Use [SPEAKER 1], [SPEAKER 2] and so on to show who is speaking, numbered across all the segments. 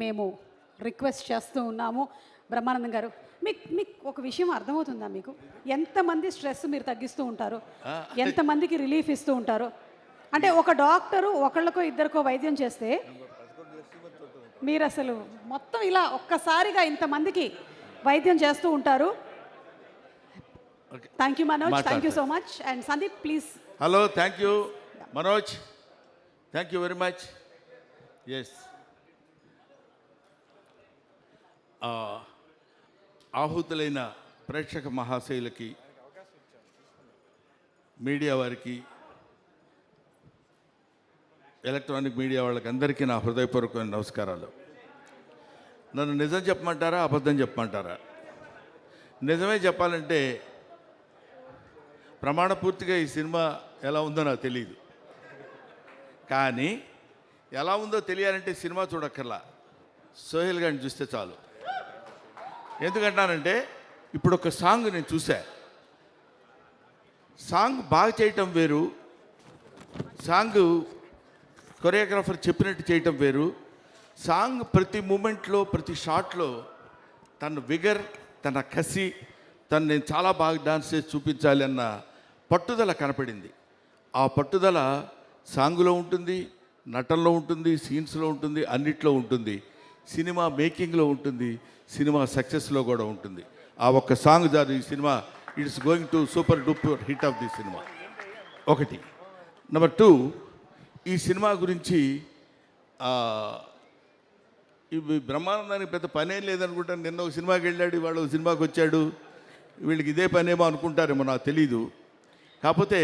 [SPEAKER 1] మేము రిక్వెస్ట్ చేస్తూ ఉన్నాము. బ్రహ్మానందం గారు, మీకు ఒక విషయం అర్థమవుతుందా? మీకు ఎంతమంది స్ట్రెస్ మీరు తగ్గిస్తూ ఉంటారు, ఎంతమందికి రిలీఫ్ ఇస్తూ ఉంటారు? అంటే ఒక డాక్టరు ఒకళ్ళకో ఇద్దరికో వైద్యం చేస్తే మీరు అసలు మొత్తం ఇలా ఒక్కసారిగా ఇంతమందికి వైద్యం చేస్తూ ఉంటారు. Thank you Manoj, thank you so much. And Sandeep please.
[SPEAKER 2] Hello, thank you Manoj, thank you very much. Yes, ఆహుతులైన ప్రేక్షక మహాశయులకి, మీడియా వారికి, ఎలక్ట్రానిక్ మీడియా వాళ్ళకి అందరికీ నా హృదయపూర్వకమైన నమస్కారాలు. నన్ను నిజం చెప్పమంటారా, అబద్ధం చెప్పమంటారా? నిజమే చెప్పాలంటే ప్రమాణపూర్తిగా ఈ సినిమా ఎలా ఉందో నాకు తెలియదు, కానీ ఎలా ఉందో తెలియాలంటే సినిమా చూడక్కర్లా, సోహెల్ గారిని చూస్తే చాలు. ఎందుకంటానంటే ఇప్పుడు ఒక సాంగ్ నేను చూసా, సాంగ్ బాగా చేయటం వేరు, సాంగ్ కొరియోగ్రాఫర్ చెప్పినట్టు చేయటం వేరు. సాంగ్ ప్రతి మూమెంట్లో, ప్రతి షాట్లో తన విగర్, తన కసి, తను నేను చాలా బాగా డాన్స్ చేసి చూపించాలి అన్న పట్టుదల కనపడింది. ఆ పట్టుదల సాంగులో ఉంటుంది, నటనలో ఉంటుంది, సీన్స్లో ఉంటుంది, అన్నిట్లో ఉంటుంది, సినిమా మేకింగ్లో ఉంటుంది, సినిమా సక్సెస్లో కూడా ఉంటుంది. ఆ ఒక్క సాంగ్ జారు ఈ cinema it's going to super duper hit of the cinema. ఒకటి. నెంబర్ 2, ఈ సినిమా గురించి ఇవి బ్రహ్మానందానికి పెద్ద పనేం లేదనుకుంటాను. నిన్న ఒక సినిమాకి వెళ్ళాడు, ఇవాళ ఒక సినిమాకి వచ్చాడు, వీళ్ళకి ఇదే పనేమో అనుకుంటారేమో, నాకు తెలీదు. కాకపోతే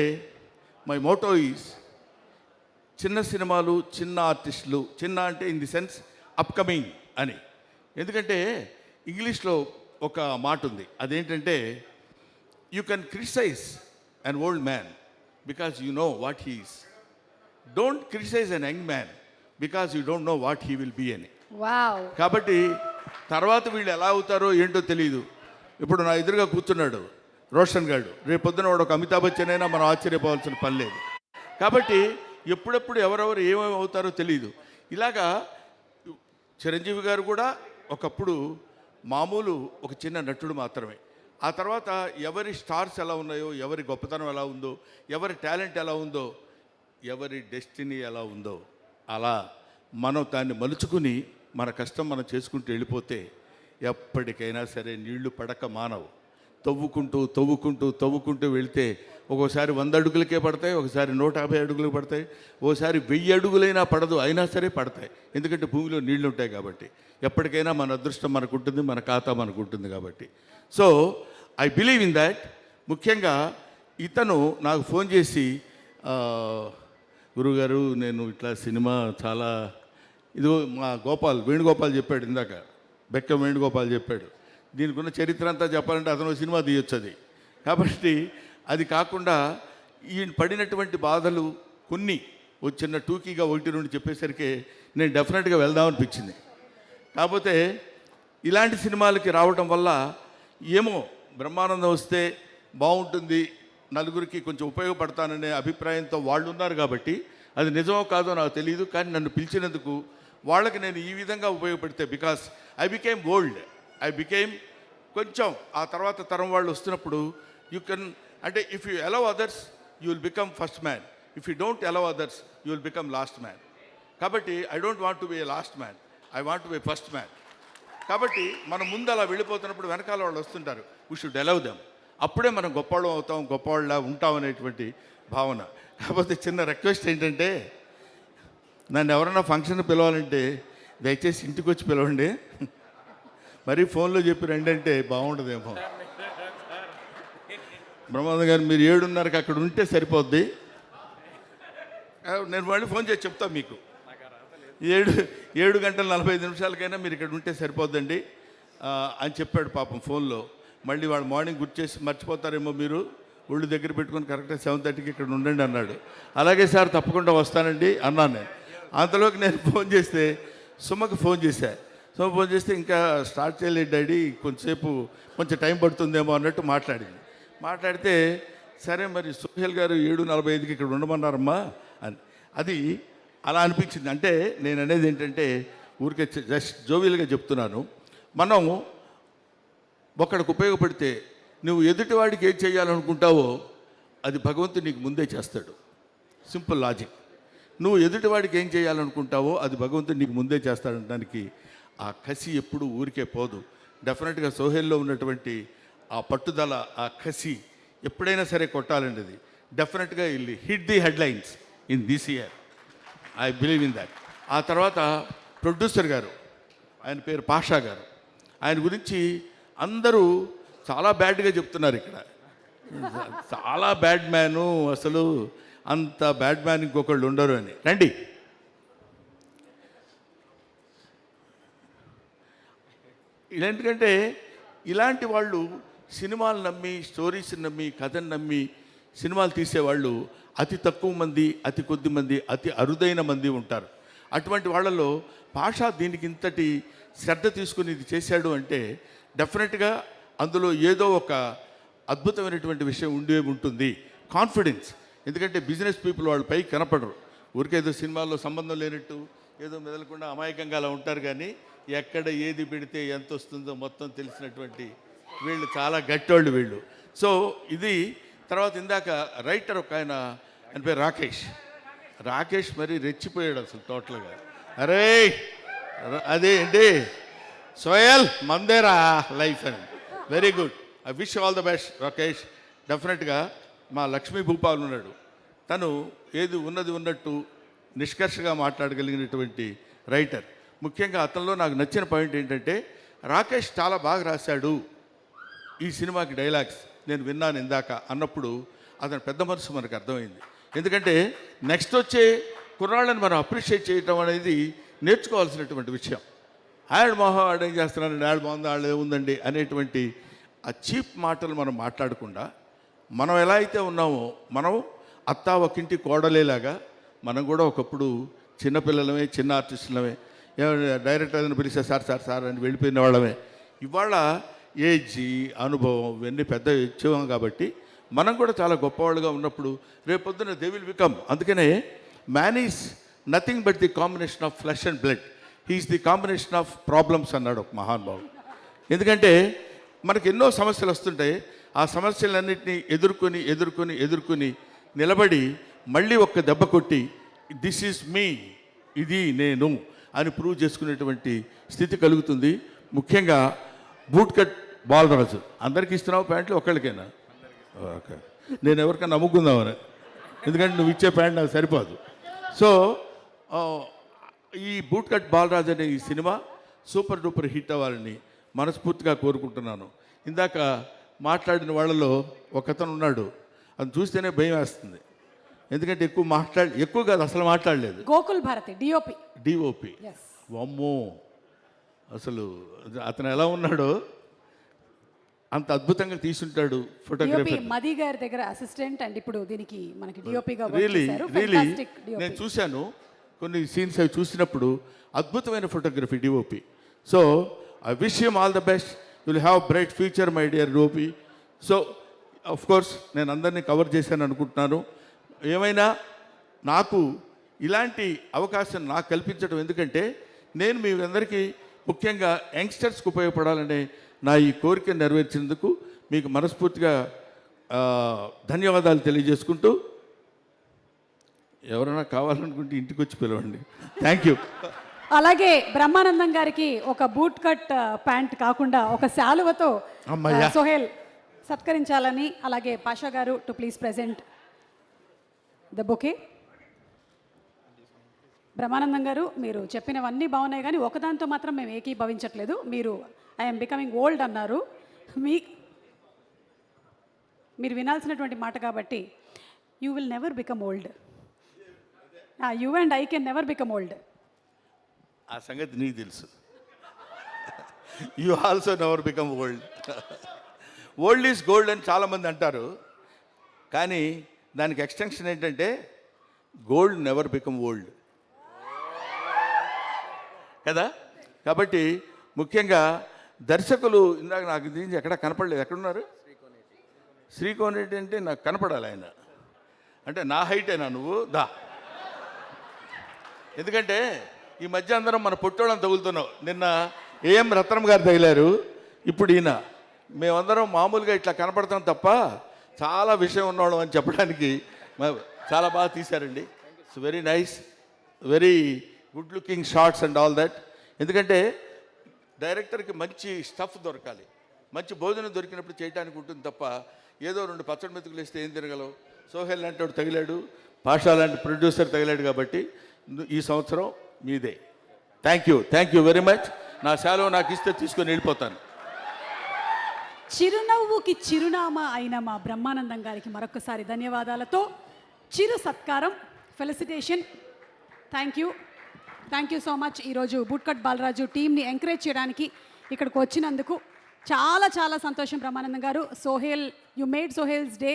[SPEAKER 2] మై మోటో ఈజ్ చిన్న సినిమాలు, చిన్న ఆర్టిస్టులు, చిన్న అంటే ఇన్ ది సెన్స్ అప్కమింగ్ అని. ఎందుకంటే ఇంగ్లీష్లో ఒక మాట ఉంది, అదేంటంటే you can criticize an old man because you know what he is, don't criticize an young man because you don't know what he will be అని. కాబట్టి తర్వాత వీళ్ళు ఎలా అవుతారో ఏంటో తెలియదు. ఇప్పుడు నా ఎదురుగా కూర్చున్నాడు రోషన్ గారు, రేపొద్దున వాడు ఒక అమితాబ్ బచ్చన్ అయినా మనం ఆశ్చర్యపోవాల్సిన పని లేదు. కాబట్టి ఎప్పుడెప్పుడు ఎవరెవరు ఏమేమి అవుతారో తెలియదు. ఇలాగా చిరంజీవి గారు కూడా ఒకప్పుడు మామూలు ఒక చిన్న నటుడు మాత్రమే. ఆ తర్వాత ఎవరి స్టార్స్ ఎలా ఉన్నాయో, ఎవరి గొప్పతనం ఎలా ఉందో, ఎవరి టాలెంట్ ఎలా ఉందో, ఎవరి డెస్టినీ ఎలా ఉందో, అలా మనం దాన్ని మలుచుకుని మన కష్టం మనం చేసుకుంటూ వెళ్ళిపోతే ఎప్పటికైనా సరే నీళ్లు పడక మానవు. తవ్వుకుంటూ తవ్వుకుంటూ తవ్వుకుంటూ వెళితే ఒక్కోసారి 100 అడుగులకే పడతాయి, ఒకసారి 150 అడుగులకు పడతాయి, ఓసారి 1000 అడుగులైనా పడదు, అయినా సరే పడతాయి. ఎందుకంటే భూమిలో నీళ్లు ఉంటాయి కాబట్టి. ఎప్పటికైనా మన అదృష్టం మనకు ఉంటుంది, మన ఖాతా మనకు ఉంటుంది కాబట్టి. So I believe in that. ముఖ్యంగా ఇతను నాకు ఫోన్ చేసి, గురుగారు నేను ఇట్లా సినిమా చాలా ఇదో మా వేణుగోపాల్ చెప్పాడు ఇందాక, బెక్క వేణుగోపాల్ చెప్పాడు, దీనికి ఉన్న చరిత్ర అంతా చెప్పాలంటే అతను సినిమా తీయొచ్చు అది. కాబట్టి అది కాకుండా ఈయన పడినటువంటి బాధలు కొన్ని చిన్న టూకీగా 1-2 చెప్పేసరికి నేను డెఫినెట్గా వెళ్దామనిపించింది. కాకపోతే ఇలాంటి సినిమాలకి రావటం వల్ల ఏమో బ్రహ్మానందం వస్తే బాగుంటుంది, నలుగురికి కొంచెం ఉపయోగపడతాననే అభిప్రాయంతో వాళ్ళు ఉన్నారు కాబట్టి, అది నిజమో కాదో నాకు తెలియదు, కానీ నన్ను పిలిచినందుకు వాళ్ళకి నేను ఈ విధంగా ఉపయోగపడితే, because I became old, I became కొంచెం ఆ తర్వాత తరం వాళ్ళు వస్తున్నప్పుడు యూ కెన్, అంటే if you allow others you will become first man, if you don't allow others you will become last man. కాబట్టి I don't want to be a last man, I want to be first man. కాబట్టి మనం ముందు అలా వెళ్ళిపోతున్నప్పుడు వెనకాల వాళ్ళు వస్తుంటారు, we should allow them. అప్పుడే మనం గొప్పవాళ్ళం అవుతాం, గొప్పవాళ్ళ ఉంటాం అనేటువంటి భావన. కాకపోతే చిన్న రిక్వెస్ట్ ఏంటంటే, నన్ను ఎవరైనా ఫంక్షన్ పిలవాలంటే దయచేసి ఇంటికి వచ్చి పిలవండి, మరీ ఫోన్లో చెప్పి రండి అంటే బాగుండదేమో. బ్రహ్మానంద గారు మీరు 7:30కి అక్కడ ఉంటే సరిపోద్ది, నేను మళ్ళీ ఫోన్ చేసి చెప్తాను మీకు. 7:45 మీరు ఇక్కడ ఉంటే సరిపోద్దండి అని చెప్పాడు పాపం ఫోన్లో. మళ్ళీ వాడు మార్నింగ్ గుర్తు చేసి మర్చిపోతారేమో, మీరు ఒళ్ళు దగ్గర పెట్టుకొని కరెక్ట్గా 7:30కి ఇక్కడ ఉండండి అన్నాడు. అలాగే సార్ తప్పకుండా వస్తానండి అన్నాను నేను. అంతలోకి నేను ఫోన్ చేస్తే సుమకి ఫోన్ చేశా. సుమ ఫోన్ చేస్తే ఇంకా స్టార్ట్ చేయలేదు డాడీ, కొంచెం టైం పడుతుందేమో అన్నట్టు మాట్లాడితే సరే మరి సోహెల్ గారు 7:45కి ఇక్కడ ఉండమన్నారమ్మా అని. అది అలా అనిపించింది. అంటే నేను అనేది ఏంటంటే ఊరికే జస్ట్ జోవియల్గా చెప్తున్నాను. మనం ఒకడికి ఉపయోగపడితే నువ్వు ఎదుటివాడికి ఏం చేయాలనుకుంటావో అది భగవంతుడు నీకు ముందే చేస్తాడు. Simple logic. నువ్వు ఎదుటివాడికి ఏం చేయాలనుకుంటావో అది భగవంతుడు నీకు ముందే చేస్తాడనడానికి ఆ కసి ఎప్పుడు ఊరికే పోదు. డెఫినెట్గా సోహెల్లో ఉన్నటువంటి ఆ పట్టుదల, ఆ కసి ఎప్పుడైనా సరే కొట్టాలండి. అది డెఫినెట్గా ఇల్లు hit the headlines in this year. I believe in that. ఆ తర్వాత ప్రొడ్యూసర్ గారు, ఆయన పేరు పాషా గారు, ఆయన గురించి అందరూ చాలా బ్యాడ్గా చెప్తున్నారు ఇక్కడ. చాలా బ్యాడ్ మ్యాను, అసలు అంత బ్యాడ్ మ్యాన్ ఇంకొకళ్ళు ఉండరు అని. రండి. ఎందుకంటే ఇలాంటి వాళ్ళు సినిమాలు నమ్మి, స్టోరీస్ని నమ్మి, కథను నమ్మి సినిమాలు తీసేవాళ్ళు అతి తక్కువ మంది, అతి కొద్ది మంది, అతి అరుదైన మంది ఉంటారు. అటువంటి వాళ్ళలో పాషా దీనికి ఇంతటి శ్రద్ధ తీసుకుని ఇది చేశాడు అంటే డెఫినెట్గా అందులో ఏదో ఒక అద్భుతమైనటువంటి విషయం ఉండే ఉంటుంది. కాన్ఫిడెన్స్. ఎందుకంటే బిజినెస్ పీపుల్ వాళ్ళు పైకి కనపడరు. ఊరికేదో సినిమాల్లో సంబంధం లేనట్టు ఏదో మెదలకుండా అమాయకంగా అలా ఉంటారు. కానీ ఎక్కడ ఏది పెడితే ఎంత వస్తుందో మొత్తం తెలిసినటువంటి వీళ్ళు చాలా గట్టోళ్ళు వీళ్ళు. సో ఇది తర్వాత ఇందాక రైటర్ ఒక ఆయన పేరు రాకేష్ మరి రెచ్చిపోయాడు అసలు టోటల్గా. అరే అదేంటి సోయల్ మందేరా లైఫ్ అని. Very good. I wish all the best Rakesh. డెఫినెట్గా మా లక్ష్మీ భూపాల్ ఉన్నాడు, తను ఏది ఉన్నది ఉన్నట్టు నిష్కర్షగా మాట్లాడగలిగినటువంటి రైటర్. ముఖ్యంగా అతనిలో నాకు నచ్చిన పాయింట్ ఏంటంటే రాకేష్ చాలా బాగా రాశాడు ఈ సినిమాకి డైలాగ్స్, నేను విన్నాను ఇందాక అన్నప్పుడు అతని పెద్ద మనసు మనకు అర్థమైంది. ఎందుకంటే నెక్స్ట్ వచ్చే కుర్రాళ్ళని మనం అప్రిషియేట్ చేయటం అనేది నేర్చుకోవాల్సినటువంటి విషయం. ఆడ మొహం ఆడ ఏం చేస్తున్నానండి, ఆడ బాగుంది, ఆడ ఏముందండి అనేటువంటి ఆ చీప్ మాటలు మనం మాట్లాడకుండా మనం ఎలా అయితే ఉన్నామో, మనం అత్తా ఒకింటి కోడలేలాగా మనం కూడా ఒకప్పుడు చిన్నపిల్లలమే, చిన్న ఆర్టిస్టులమే, డైరెక్టర్ అని పిలిస్తే సార్ సార్ సార్ అని వెళ్ళిపోయిన వాళ్ళమే. ఇవాళ ఏజ్, అనుభవం ఇవన్నీ పెద్ద ఇచ్చేవాం కాబట్టి మనం కూడా చాలా గొప్పవాళ్ళుగా ఉన్నప్పుడు రేపొద్దున దే విల్ బికమ్. అందుకనే man is nothing but the combination of flesh and blood, he is the combination of problems అన్నాడు ఒక మహానుభావుడు. ఎందుకంటే మనకు ఎన్నో సమస్యలు వస్తుంటాయి. ఆ సమస్యలన్నింటినీ ఎదుర్కొని నిలబడి మళ్ళీ ఒక్క దెబ్బ కొట్టి దిస్ ఈజ్ మీ, ఇది నేను అని ప్రూవ్ చేసుకునేటువంటి స్థితి కలుగుతుంది. ముఖ్యంగా బూట్ కట్ బాలరాజు అందరికీ ఇస్తున్నావు ప్యాంట్లు, ఒక్కళ్ళకైనా? ఓకే, నేను ఎవరికైనా నమ్ముకుందామని, ఎందుకంటే నువ్వు ఇచ్చే ప్యాంట్ నాకు సరిపోదు. సో ఈ బూట్ కట్ బాలరాజు అనే ఈ సినిమా సూపర్ డూపర్ హిట్ అవ్వాలని మనస్ఫూర్తిగా కోరుకుంటున్నాను. ఇందాక మాట్లాడిన వాళ్ళలో ఒకతను ఉన్నాడు, అది చూస్తేనే భయం వేస్తుంది. ఎందుకంటే ఎక్కువ కాదు అసలు మాట్లాడలేదు.
[SPEAKER 1] గోకుల్ భారతి డిఓపి.
[SPEAKER 2] అమ్మో, అసలు అతను ఎలా ఉన్నాడో అంత అద్భుతంగా తీసుంటాడు ఫోటోగ్రఫీ.
[SPEAKER 1] మది గారి దగ్గర అసిస్టెంట్ అండ్ ఇప్పుడు దీనికి మనకి డిఓపిగా
[SPEAKER 2] రియలీ నేను చూశాను కొన్ని సీన్స్ అవి చూసినప్పుడు. అద్భుతమైన photography DOP. So I wish him all the best. You will have bright future my dear DOP. So of course నేను అందరినీ కవర్ చేశాను అనుకుంటున్నాను. ఏమైనా నాకు ఇలాంటి అవకాశం నాకు కల్పించడం, ఎందుకంటే నేను మీ అందరికీ ముఖ్యంగా యంగ్స్టర్స్కి ఉపయోగపడాలనే నా ఈ కోరిక నెరవేర్చినందుకు మీకు మనస్ఫూర్తిగా ధన్యవాదాలు తెలియజేసుకుంటూ, ఎవరైనా కావాలనుకుంటే ఇంటికి వచ్చి పిలవండి. Thank you.
[SPEAKER 1] అలాగే బ్రహ్మానందం గారికి ఒక బూట్ కట్ ప్యాంట్ కాకుండా ఒక శాలువతో సోహెల్ సత్కరించాలని, అలాగే పాషా గారు to please present the bouquet. Brahmanandam గారు, మీరు చెప్పినవన్నీ బాగున్నాయి కానీ ఒకదాంతో మాత్రం మేము ఏకీభవించట్లేదు. మీరు ఐఎమ్ బికమింగ్ ఓల్డ్ అన్నారు. మీరు వినాల్సినటువంటి మాట కాబట్టి you will never become old. You and I can never become old.
[SPEAKER 2] ఆ సంగతి నీకు తెలుసు. You also never become old. Old is gold అని చాలామంది అంటారు, కానీ దానికి ఎక్స్టెన్షన్ ఏంటంటే గోల్డ్ నెవర్ బికమ్ ఓల్డ్ కదా. కాబట్టి ముఖ్యంగా దర్శకులు, ఇందాక నాకు దీనికి ఎక్కడ కనపడలేదు, ఎక్కడున్నారు? శ్రీకోనేటి అంటే నాకు కనపడాలి ఆయన. అంటే నా హైటేనా నువ్వు? దా. ఎందుకంటే ఈ మధ్య అందరం మన పొట్టోళ్ళని తగులుతున్నాం. నిన్న ఏఎం రత్నం గారు తగిలారు, ఇప్పుడు ఈయన. మేమందరం మామూలుగా ఇట్లా కనపడతాం తప్ప చాలా విషయం ఉన్నవాళ్ళం అని చెప్పడానికి చాలా బాగా తీశారండి. It's very nice, very good looking shorts and all that. ఎందుకంటే డైరెక్టర్కి మంచి స్టఫ్ దొరకాలి, మంచి భోజనం దొరికినప్పుడు చేయడానికి ఉంటుంది తప్ప ఏదో 2 పచ్చడి మెతుకులు వేస్తే ఏం తిరగలవు. సోహెల్ లాంటి వాడు తగిలాడు, పాషా లాంటి ప్రొడ్యూసర్ తగిలాడు, కాబట్టి ఈ సంవత్సరం మీదే. Thank you very much. నా సెలవు నాకు ఇస్తే తీసుకొని వెళ్ళిపోతాను.
[SPEAKER 1] చిరునవ్వుకి చిరునామా అయిన మా బ్రహ్మానందం గారికి మరొకసారి ధన్యవాదాలతో చిరు సత్కారం, felicitation. Thank you so much. ఈరోజు బూట్కట్ బాలరాజు టీంని ఎంకరేజ్ చేయడానికి ఇక్కడికి వచ్చినందుకు చాలా చాలా సంతోషం Brahmanandam garu. Sohel, you made Sohel's day.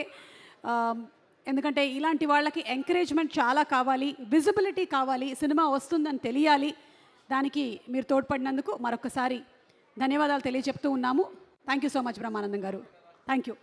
[SPEAKER 1] ఎందుకంటే ఇలాంటి వాళ్ళకి ఎంకరేజ్మెంట్ చాలా కావాలి, విజిబిలిటీ కావాలి, సినిమా వస్తుందని తెలియాలి. దానికి మీరు తోడ్పడినందుకు మరొకసారి ధన్యవాదాలు తెలియజెప్తూ ఉన్నాము. Thank you so much Brahmanandam garu. Thank you.